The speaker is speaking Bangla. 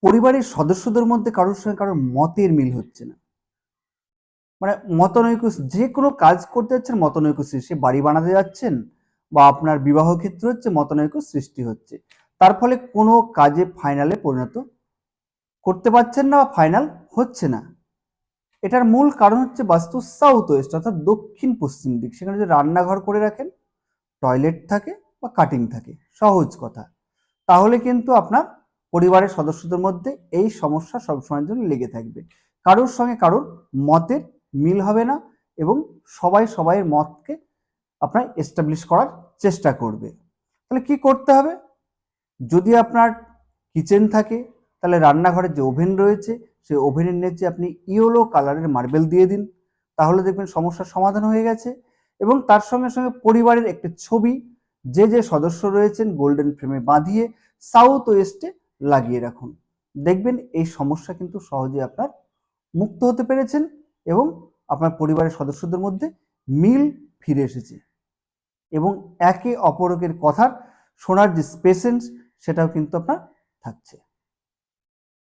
পরিবারের সদস্যদের মধ্যে কারোর সঙ্গে কারোর মতের মিল হচ্ছে না, মানে মতনৈক্য, যে কোনো কাজ করতে যাচ্ছেন মতনৈক্য সৃষ্টি, বাড়ি বানাতে যাচ্ছেন বা আপনার বিবাহ ক্ষেত্র হচ্ছে মতনৈক্য সৃষ্টি হচ্ছে। তার ফলে কোনো কাজে ফাইনালে পরিণত করতে পারছেন না বা ফাইনাল হচ্ছে না। এটার মূল কারণ হচ্ছে বাস্তু সাউথ ওয়েস্ট অর্থাৎ দক্ষিণ পশ্চিম দিক। সেখানে যদি রান্নাঘর করে রাখেন, টয়লেট থাকে বা কাটিং থাকে, সহজ কথা, তাহলে কিন্তু আপনার পরিবারের সদস্যদের মধ্যে এই সমস্যা সবসময়ের জন্য লেগে থাকবে। কারোর সঙ্গে কারোর মতের মিল হবে না এবং সবাই সবাইয়ের মতকে আপনার এস্টাবলিশ করার চেষ্টা করবে। তাহলে কি করতে হবে? যদি আপনার কিচেন থাকে তাহলে রান্নাঘরের যে ওভেন রয়েছে সেই ওভেনের নিচে আপনি ইয়েলো কালারের মার্বেল দিয়ে দিন, তাহলে দেখবেন সমস্যার সমাধান হয়ে গেছে। এবং তার সঙ্গে সঙ্গে পরিবারের একটি ছবি যে যে সদস্য রয়েছেন গোল্ডেন ফ্রেমে বাঁধিয়ে সাউথ ওয়েস্টে লাগিয়ে রাখুন। দেখবেন এই সমস্যা কিন্তু সহজে আপনার মুক্ত হতে পেরেছেন এবং আপনার পরিবারের সদস্যদের মধ্যে মিল ফিরে এসেছে এবং একে অপরের কথার শোনার যে পেশেন্স সেটাও কিন্তু আপনার থাকছে।